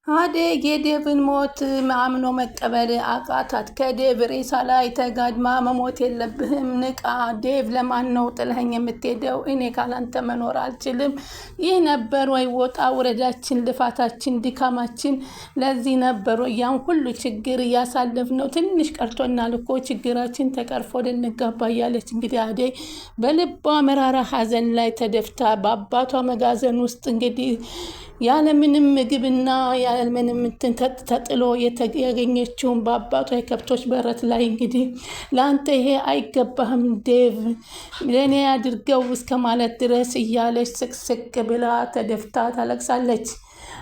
አደይ የዴቭን ሞት አምኖ መቀበል አቃታት። ከዴቭ ሬሳ ላይ ተጋድማ መሞት የለብህም ንቃ፣ ዴቭ ለማን ነው ጥለኸኝ የምትሄደው? እኔ ካላንተ መኖር አልችልም። ይህ ነበር ወይ ወጣ ውረዳችን፣ ልፋታችን፣ ድካማችን? ለዚህ ነበር ያን ሁሉ ችግር እያሳለፍነው። ትንሽ ቀርቶናል እኮ ችግራችን ተቀርፎ ልንጋባ እያለች እንግዲህ አደይ በልቧ መራራ ሐዘን ላይ ተደፍታ በአባቷ መጋዘን ውስጥ እንግዲህ ያለምንም ምግብና ያለምንም ተጥሎ ያገኘችውን በአባቷ የከብቶች በረት ላይ እንግዲህ ለአንተ ይሄ አይገባህም ዴቭ ለእኔ አድርገው እስከ ማለት ድረስ እያለች ስቅስቅ ብላ ተደፍታ ታለቅሳለች።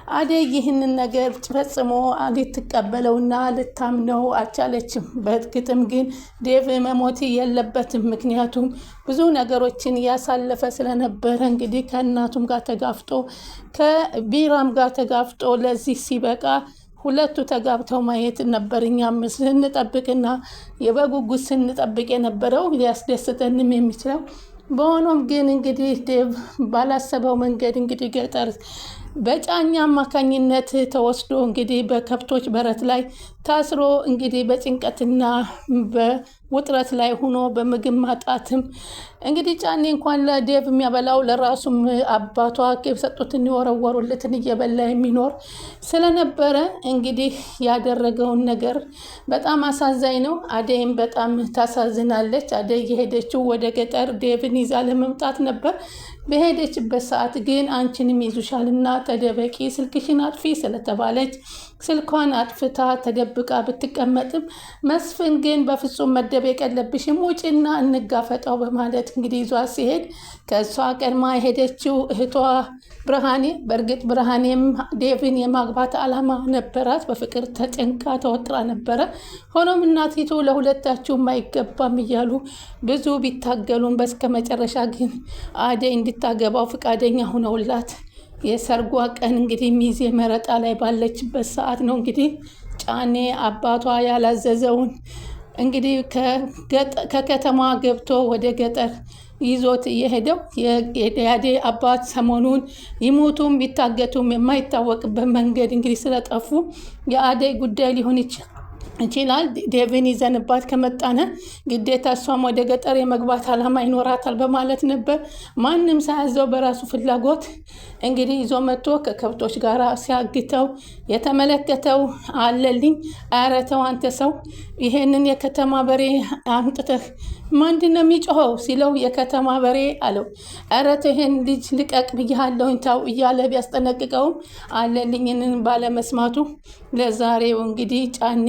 አደይ ይህንን ነገር ፈጽሞ ልትቀበለውና ልታምነው አልቻለችም። በእርግጥም ግን ዴቭ መሞት የለበትም። ምክንያቱም ብዙ ነገሮችን እያሳለፈ ስለነበረ እንግዲህ ከእናቱም ጋር ተጋፍጦ ከቢራም ጋር ተጋፍጦ ለዚህ ሲበቃ ሁለቱ ተጋብተው ማየት ነበር እኛም ስንጠብቅና የበጉጉት ስንጠብቅ የነበረው ሊያስደስተንም የሚችለው። በሆኖም ግን እንግዲህ ዴቭ ባላሰበው መንገድ እንግዲህ ገጠር በጫኛ አማካኝነት ተወስዶ እንግዲህ በከብቶች በረት ላይ ታስሮ እንግዲህ በጭንቀትና በውጥረት ላይ ሆኖ በምግብ ማጣትም እንግዲህ ጫኔ እንኳን ለዴቭ የሚያበላው ለራሱም አባቷ የሰጡትን የወረወሩለትን እየበላ የሚኖር ስለነበረ እንግዲህ ያደረገውን ነገር በጣም አሳዛኝ ነው። አደይም በጣም ታሳዝናለች። አደይ የሄደችው ወደ ገጠር ዴቭን ይዛ ለመምጣት ነበር። በሄደችበት ሰዓት ግን አንቺንም ይዙሻልና ተደበቂ፣ ስልክሽን አጥፊ ስለተባለች ስልኳን አጥፍታ ተደብቃ ብትቀመጥም መስፍን ግን በፍጹም መደበቅ የለብሽም ውጭና እንጋፈጠው በማለት እንግዲህ ይዟ ሲሄድ ከእሷ ቀድማ የሄደችው እህቷ ብርሃኔ፣ በእርግጥ ብርሃኔም ዴቭን የማግባት ዓላማ ነበራት። በፍቅር ተጨንቃ ተወጥራ ነበረ። ሆኖም እናቲቱ ለሁለታችሁም አይገባም እያሉ ብዙ ቢታገሉም በስከ መጨረሻ ግን አደይ እንድታገባው ፈቃደኛ ሆነውላት የሰርጓ ቀን እንግዲህ ሚዜ መረጣ ላይ ባለችበት ሰዓት ነው እንግዲህ ጫኔ አባቷ ያላዘዘውን እንግዲህ ከከተማ ገብቶ ወደ ገጠር ይዞት የሄደው። የአደይ አባት ሰሞኑን ይሞቱም ቢታገቱም የማይታወቅበት መንገድ እንግዲህ ስለጠፉ የአደይ ጉዳይ ሊሆን ይችላል። ዴቭን ይዘንባት ከመጣነ ግዴታ እሷም ወደ ገጠር የመግባት ዓላማ ይኖራታል በማለት ነበር ማንም ሳያዘው በራሱ ፍላጎት እንግዲህ ይዞ መጥቶ ከከብቶች ጋር ሲያግተው የተመለከተው አለልኝ። ኧረ ተው አንተ ሰው ይሄንን የከተማ በሬ አምጥተህ ምንድን ነው የሚጮኸው ሲለው የከተማ በሬ አለው። ኧረ ተው ይሄን ልጅ ልቀቅ ብያለሁኝ ተው እያለ ቢያስጠነቅቀውም አለልኝንን ባለመስማቱ ለዛሬው እንግዲህ ጫኔ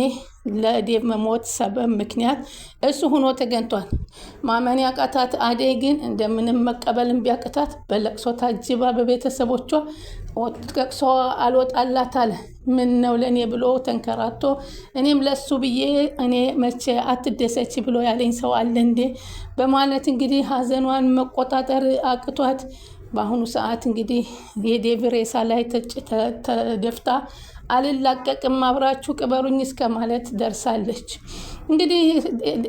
ለዴቭ መሞት ሰበብ ምክንያት እሱ ሆኖ ተገኝቷል። ማመን ያቃታት አደይ ግን እንደምንም መቀበልን ቢያቅታት በለቅሶ ታጅባ በቤተሰቦቿ ለቅሶ አልወጣላት አለ። ምን ነው ለእኔ ብሎ ተንከራቶ እኔም ለሱ ብዬ እኔ መቼ አትደሰች ብሎ ያለኝ ሰው አለ እንዴ በማለት እንግዲህ ሀዘኗን መቆጣጠር አቅቷት በአሁኑ ሰዓት እንግዲህ የዴቭ ሬሳ ላይ ተደፍታ አልላቀቅም አብራችሁ ቅበሩኝ እስከ ማለት ደርሳለች። እንግዲህ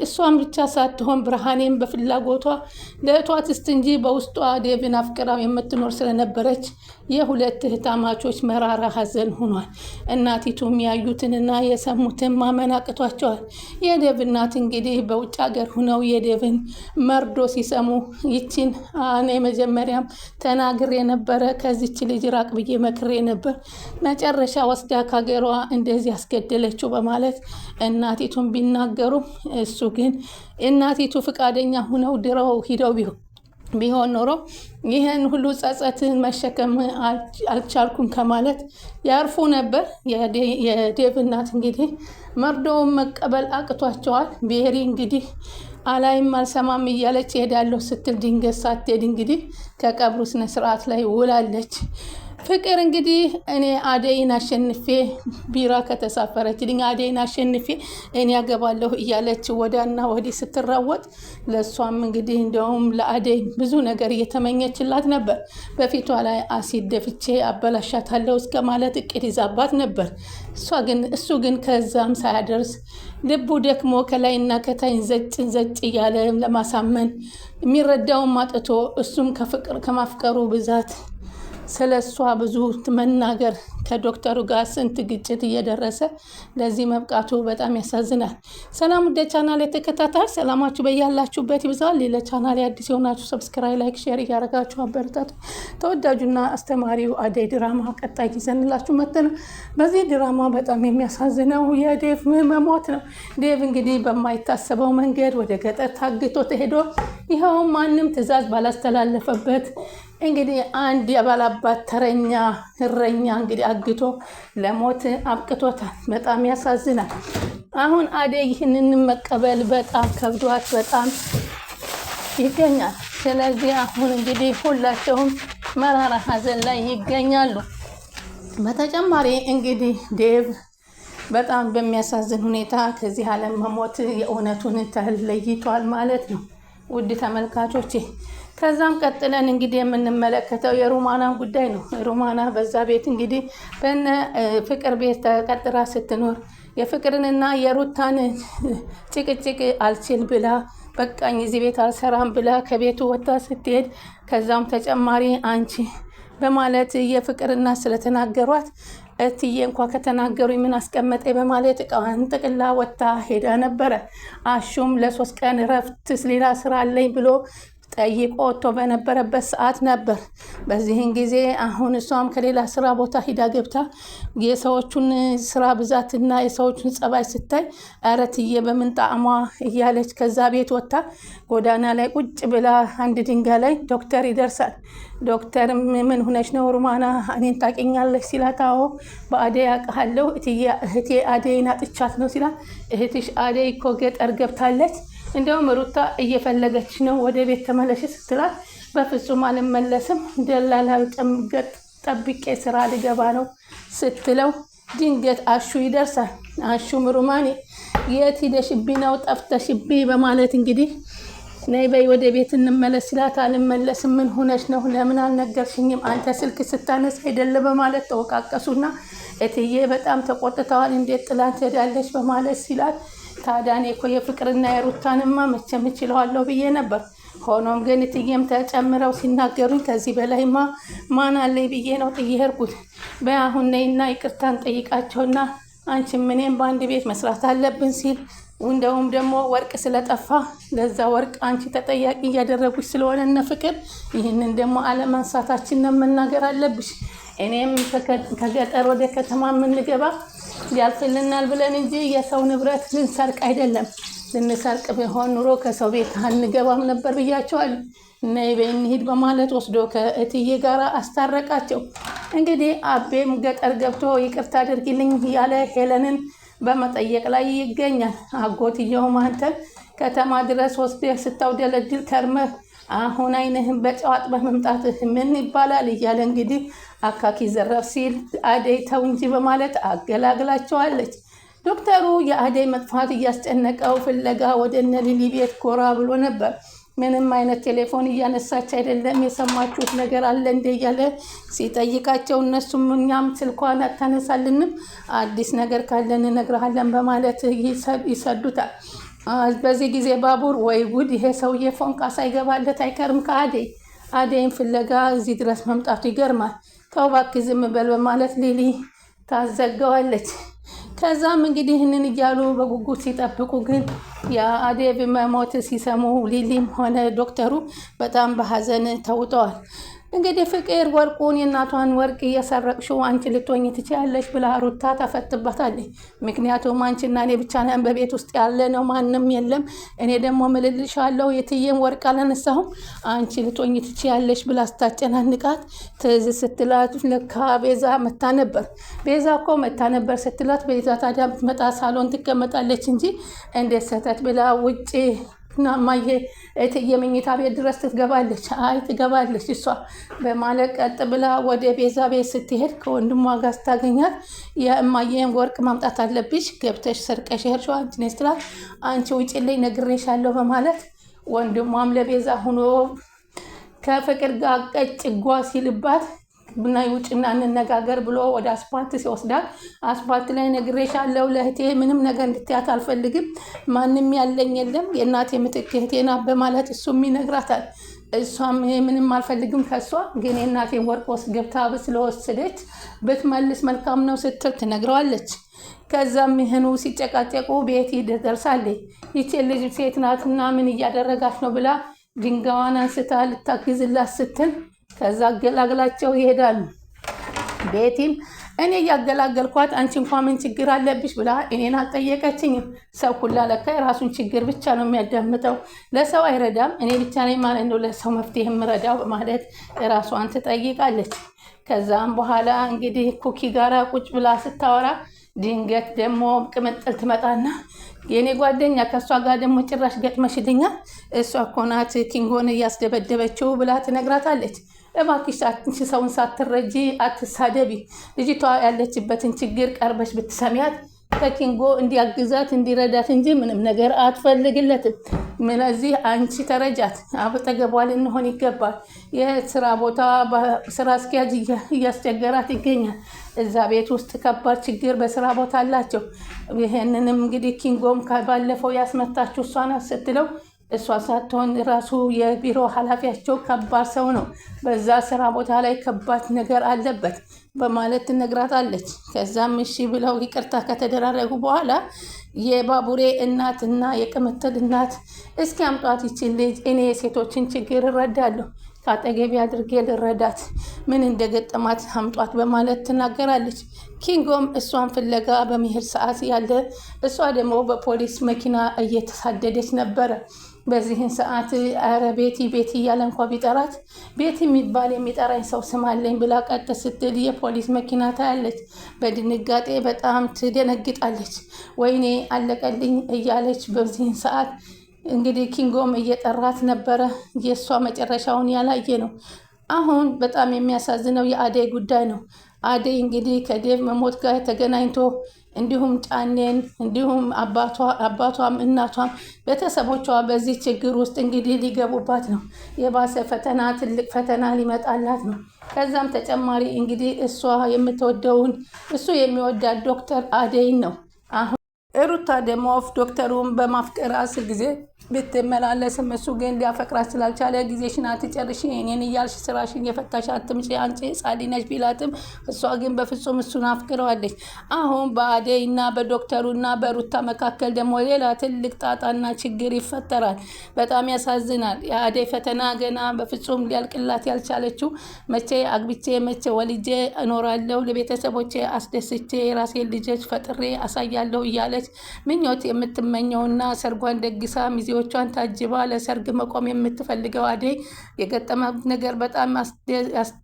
እሷን ብቻ ሳትሆን ብርሃኔም በፍላጎቷ ለእህቷ ትስት እንጂ በውስጧ ዴቭን አፍቅራ የምትኖር ስለነበረች የሁለት እህታማቾች መራራ ሀዘን ሆኗል። እናቲቱም ያዩትንና የሰሙትን ማመን አቅቷቸዋል። የዴቭ እናት እንግዲህ በውጭ ሀገር ሁነው የዴቭን መርዶ ሲሰሙ ይችን እኔ መጀመሪያም ተናግሬ ነበረ ከዚች ልጅ ራቅ ብዬ መክሬ ነበር፣ መጨረሻ ወስዳ ከሀገሯ እንደዚህ ያስገደለችው በማለት እናቲቱን ቢናገሩ እሱ ግን እናቲቱ ፈቃደኛ ሁነው ድረው ሂደው ቢሆን ኖሮ ይህን ሁሉ ጸጸትን መሸከም አልቻልኩም ከማለት ያርፉ ነበር። የዴቭ እናት እንግዲህ መርዶውን መቀበል አቅቷቸዋል። ብሄሪ እንግዲህ አላይም አልሰማም እያለች እሄዳለሁ ስትል ድንገት ሳትሄድ እንግዲህ ከቀብሩ ስነ ስርዓት ላይ ውላለች። ፍቅር እንግዲህ እኔ አደይን አሸንፌ ቢራ ከተሳፈረችልኝ አደይን አሸንፌ እኔ ያገባለሁ እያለች ወዳና ወዲህ ስትራወጥ ለእሷም እንግዲህ እንደውም ለአደይ ብዙ ነገር እየተመኘችላት ነበር። በፊቷ ላይ አሲድ ደፍቼ አበላሻታለሁ እስከ ማለት እቅድ ይዛባት ነበር። እሱ ግን ከዛም ሳያደርስ ልቡ ደክሞ ከላይና ከታኝ ዘጭ እያለ ለማሳመን የሚረዳውን ማጥቶ እሱም ከማፍቀሩ ብዛት ስለሷ ብዙ መናገር ከዶክተሩ ጋር ስንት ግጭት እየደረሰ ለዚህ መብቃቱ በጣም ያሳዝናል። ሰላም ወደ ቻናል የተከታታይ ሰላማችሁ በያላችሁበት ይብዛል። ለቻናል አዲስ የሆናችሁ ሰብስክራይብ፣ ላይክ፣ ሼር እያደረጋችሁ አበረታቱ። ተወዳጁና አስተማሪው አደይ ድራማ ቀጣይ ይዘንላችሁ መጥተናል። በዚህ ድራማ በጣም የሚያሳዝነው የዴቭ መሞት ነው። ዴቭ እንግዲህ በማይታሰበው መንገድ ወደ ገጠር ታግቶ ተሄዶ ይኸው ማንም ትዕዛዝ ባላስተላለፈበት እንግዲህ አንድ የባላባት ተረኛ እረኛ እንግዲህ አግቶ ለሞት አብቅቶታል። በጣም ያሳዝናል። አሁን አደይ ይህንን መቀበል በጣም ከብዷት በጣም ይገኛል። ስለዚህ አሁን እንግዲህ ሁላቸውም መራራ ሀዘን ላይ ይገኛሉ። በተጨማሪ እንግዲህ ዴቭ በጣም በሚያሳዝን ሁኔታ ከዚህ ዓለም መሞት የእውነቱን ተለይቷል ማለት ነው ውድ ተመልካቾቼ። ከዛም ቀጥለን እንግዲህ የምንመለከተው የሩማናን ጉዳይ ነው። ሩማና በዛ ቤት እንግዲህ በነ ፍቅር ቤት ተቀጥራ ስትኖር የፍቅርንና የሩታን ጭቅጭቅ አልችል ብላ በቃኝ እዚህ ቤት አልሰራም ብላ ከቤቱ ወጥታ ስትሄድ ከዛም ተጨማሪ አንቺ በማለት የፍቅርና ስለተናገሯት እትዬ እንኳ ከተናገሩ ምን አስቀመጠ በማለት እቃዋን ጥቅላ ወጥታ ሄዳ ነበረ። አሹም ለ3 ቀን እረፍት ሌላ ስራ አለኝ ብሎ ጠይቆ ወጥቶ በነበረበት ሰዓት ነበር። በዚህን ጊዜ አሁን እሷም ከሌላ ስራ ቦታ ሂዳ ገብታ የሰዎቹን ስራ ብዛትና የሰዎቹን ጸባይ ስታይ ኧረ እትዬ በምን ጣዕሟ እያለች ከዛ ቤት ወጥታ ጎዳና ላይ ቁጭ ብላ አንድ ድንጋይ ላይ ዶክተር ይደርሳል። ዶክተር ምን ሆነች ነው ሩማና እኔን ታውቂኛለሽ ሲላት አዎ በአደይ አውቃለሁ እህቴ አደይን አጥቻት ነው ሲላት እህትሽ አደይ እኮ ገጠር ገብታለች እንደውም ሩታ እየፈለገች ነው ወደ ቤት ተመለሽ ስትላት በፍጹም አልመለስም ደላላው ጠብቄ ስራ ልገባ ነው ስትለው ድንገት አሹ ይደርሳል። አሹም ሩማኔ የት ሄደሽብኝ ነው ጠፍተሽብኝ በማለት እንግዲህ ነይ በይ ወደ ቤት እንመለስ ሲላት አልመለስም ምን ሆነሽ ነው ለምን አልነገርሽኝም አንተ ስልክ ስታነሳ አይደለ በማለት ተወቃቀሱና እትዬ በጣም ተቆጥተዋል እንዴት ጥላት ሄዳለች በማለት ሲላት ታዲያ እኔ እኮ የፍቅርና የሩታንማ መቼም እችለዋለሁ ብዬ ነበር። ሆኖም ግን እትዬም ተጨምረው ሲናገሩኝ ከዚህ በላይማ ማን አለኝ ብዬ ነው ጥዬ ሄድኩት። በአሁን ነይና ይቅርታን ጠይቃቸውና አንቺም እኔም በአንድ ቤት መስራት አለብን ሲል እንደውም ደግሞ ወርቅ ስለጠፋ ለዛ ወርቅ አንቺ ተጠያቂ እያደረጉች ስለሆነ እነ ፍቅር ይህንን ደግሞ አለማንሳታችን ነው መናገር አለብሽ። እኔም ከገጠር ወደ ከተማ የምንገባ ያልፍልናል ብለን እንጂ የሰው ንብረት ልንሰርቅ አይደለም። ልንሰርቅ ቢሆን ኑሮ ከሰው ቤት አንገባም ነበር ብያቸዋለሁ። ነይ በይ እንሂድ በማለት ወስዶ ከእትዬ ጋር አስታረቃቸው። እንግዲህ አቤም ገጠር ገብቶ ይቅርታ አድርጊልኝ ያለ ሄለንን በመጠየቅ ላይ ይገኛል። አጎትየውም አንተ ከተማ ድረስ ወስደህ ስታውደለድል ከርመህ አሁን አይንህን በጨዋጥ በመምጣትህ ምን ይባላል እያለ እንግዲህ አካኪ ዘረፍ ሲል አደይ ተው እንጂ በማለት አገላግላቸዋለች። ዶክተሩ የአደይ መጥፋት እያስጨነቀው ፍለጋ ወደ እነ ሊሊ ቤት ጎራ ብሎ ነበር። ምንም አይነት ቴሌፎን እያነሳች አይደለም፣ የሰማችሁት ነገር አለ እንደ እያለ ሲጠይቃቸው እነሱም እኛም ስልኳን አታነሳልንም አዲስ ነገር ካለን እነግርሃለን በማለት ይሰዱታል። በዚህ ጊዜ ባቡር ወይ ጉድ ይሄ ሰውዬ ፎንቃ ሳይገባለት አይቀርም አደይን ፍለጋ እዚህ ድረስ መምጣቱ ይገርማል። ተው እባክህ ዝም በል በማለት ሊሊ ታዘገዋለች። ከዛም እንግዲህ ይህንን እያሉ በጉጉት ሲጠብቁ ግን የአደይ መሞት ሲሰሙ ሊሊም ሆነ ዶክተሩ በጣም በሀዘን ተውጠዋል። እንግዲህ ፍቅር ወርቁን የእናቷን ወርቅ እየሰረቅሽው አንቺ ልትሆኝ ትችያለሽ ብላ ሩታ ተፈትባታለች። ምክንያቱም አንቺና እኔ ብቻ ነን በቤት ውስጥ ያለ ነው ማንም የለም። እኔ ደግሞ ምልልሻለሁ የትዬም ወርቅ አላነሳሁም አንቺ ልትሆኝ ትችያለሽ ብላ ስታጨናንቃት ትዝ ስትላት ለካ ቤዛ መታ ነበር። ቤዛ እኮ መታ ነበር ስትላት ቤዛ ታዲያ ብትመጣ ሳሎን ትቀመጣለች እንጂ እንዴት ሰተት ብላ ውጭ ማየ እትዬ መኝታ ቤት ድረስ ትገባለች? አይ ትገባለች እሷ በማለት ቀጥ ብላ ወደ ቤዛ ቤት ስትሄድ ከወንድሟ ጋር ስታገኛት የእማዬን ወርቅ ማምጣት አለብሽ ገብተሽ ሰርቀሽ ሄድሽው አንቺ ነሽ ስትላት አንቺ ውጪልኝ ነግሬሻለሁ በማለት ወንድሟም ለቤዛ ሆኖ ከፍቅር ጋር ቀጭጓ ሲልባት ብናይ ውጭና እንነጋገር ብሎ ወደ አስፓልት ሲወስዳት አስፓልት ላይ ነግሬሻለሁ ለእህቴ ምንም ነገር እንድትያት አልፈልግም ማንም ያለኝ የለም የእናቴ ምትክ እህቴ ናት በማለት እሱም ይነግራታል። እሷም ምንም አልፈልግም ከሷ ግን የእናቴን ወርቅ ወስድ ገብታ ስለወሰደች ብትመልስ መልካም ነው ስትል ትነግረዋለች። ከዛም ይህኑ ሲጨቃጨቁ ቤቲ ደርሳለች። ይቺ ልጅ ሴት ናትና ምን እያደረጋች ነው ብላ ድንጋዋን አንስታ ልታግዝላት ስትል ከዛ አገላግላቸው ይሄዳሉ። ቤቲም እኔ እያገላገልኳት አንቺ እንኳን ምን ችግር አለብሽ ብላ እኔን አልጠየቀችኝም። ሰው ሁላ ለካ የራሱን ችግር ብቻ ነው የሚያዳምጠው፣ ለሰው አይረዳም። እኔ ብቻ ነኝ ማለት ነው ለሰው መፍትሄ የምረዳው በማለት ራሷን ትጠይቃለች። ከዛም በኋላ እንግዲህ ኩኪ ጋራ ቁጭ ብላ ስታወራ ድንገት ደግሞ ቅምጥል ትመጣና የኔ ጓደኛ ከእሷ ጋር ደግሞ ጭራሽ ገጥመሽልኛል፣ እሷ እኮ ናት ኪንጎን እያስደበደበችው ብላ ትነግራታለች። እባክሽ ሰውን ሳትረጂ አትሳደቢ፣ ልጅቷ ያለችበትን ችግር ቀርበሽ ብትሰሚያት ከኪንጎ እንዲያግዛት እንዲረዳት እንጂ ምንም ነገር አትፈልግለትም። ስለዚህ አንቺ ተረጃት፣ አጠገቧ ልንሆን ይገባል። የስራ ቦታ ስራ አስኪያጅ እያስቸገራት ይገኛል። እዛ ቤት ውስጥ ከባድ ችግር በስራ ቦታ አላቸው። ይህንንም እንግዲህ ኪንጎም ባለፈው ያስመታችሁ እሷ ናት ስትለው እሷ ሳትሆን ራሱ የቢሮ ኃላፊያቸው ከባድ ሰው ነው፣ በዛ ስራ ቦታ ላይ ከባድ ነገር አለበት በማለት ትነግራታለች። ከዛም እሺ ብለው ይቅርታ ከተደራረጉ በኋላ የባቡሬ እናትና የቅምጥል እናት እስኪ አምጧት ይችን ልጅ፣ እኔ የሴቶችን ችግር እረዳለሁ፣ ከአጠገቢ አድርጌ ልረዳት፣ ምን እንደገጠማት አምጧት በማለት ትናገራለች። ኪንጎም እሷን ፍለጋ በመሄድ ሰዓት ያለ እሷ ደግሞ በፖሊስ መኪና እየተሳደደች ነበረ። በዚህን ሰዓት አረ ቤቲ ቤቲ እያለ እንኳ ቢጠራት ቤቲ የሚባል የሚጠራኝ ሰው ስም አለኝ ብላ ቀጥ ስትል የፖሊስ መኪና ታያለች። በድንጋጤ በጣም ትደነግጣለች። ወይኔ አለቀልኝ እያለች በዚህን ሰዓት እንግዲህ ኪንጎም እየጠራት ነበረ። የእሷ መጨረሻውን ያላየ ነው። አሁን በጣም የሚያሳዝነው የአደይ ጉዳይ ነው። አደይ እንግዲህ ከዴቭ መሞት ጋር ተገናኝቶ እንዲሁም ጫኔን እንዲሁም አባቷም እናቷም ቤተሰቦቿ በዚህ ችግር ውስጥ እንግዲህ ሊገቡባት ነው። የባሰ ፈተና ትልቅ ፈተና ሊመጣላት ነው። ከዛም ተጨማሪ እንግዲህ እሷ የምትወደውን እሱ የሚወዳት ዶክተር አደይን ነው። አሁን ሩታ ደግሞ ዶክተሩን በማፍቀር 10 ጊዜ ብትመላለስም እሱ ግን ሊያፈቅራት ስላልቻለ ጊዜሽን አትጨርሺ፣ እኔን እያልሽ ስራሽን የፈታሽ አትምጪ፣ አንቺ ሕፃን ነሽ ቢላትም እሷ ግን በፍጹም እሱን አፍቅረዋለች። አሁን በአደይና በዶክተሩና በሩታ መካከል ደግሞ ሌላ ትልቅ ጣጣና ችግር ይፈጠራል። በጣም ያሳዝናል። የአደይ ፈተና ገና በፍጹም ሊያልቅላት ያልቻለችው መቼ አግብቼ መቼ ወልጄ እኖራለሁ፣ ለቤተሰቦቼ አስደስቼ የራሴን ልጆች ፈጥሬ አሳያለሁ እያለች ምኞት የምትመኘውና ሰርጓን ደግሳ ሚዜ ዎቿን ታጅባ ለሰርግ መቆም የምትፈልገው አደይ የገጠማት ነገር በጣም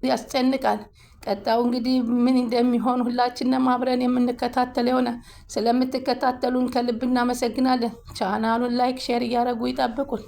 ያስጨንቃል። ቀጣዩ እንግዲህ ምን እንደሚሆን ሁላችንም አብረን የምንከታተል የሆነ ስለምትከታተሉን ከልብ እናመሰግናለን። ቻናሉን ላይክ፣ ሼር እያደረጉ ይጠብቁን።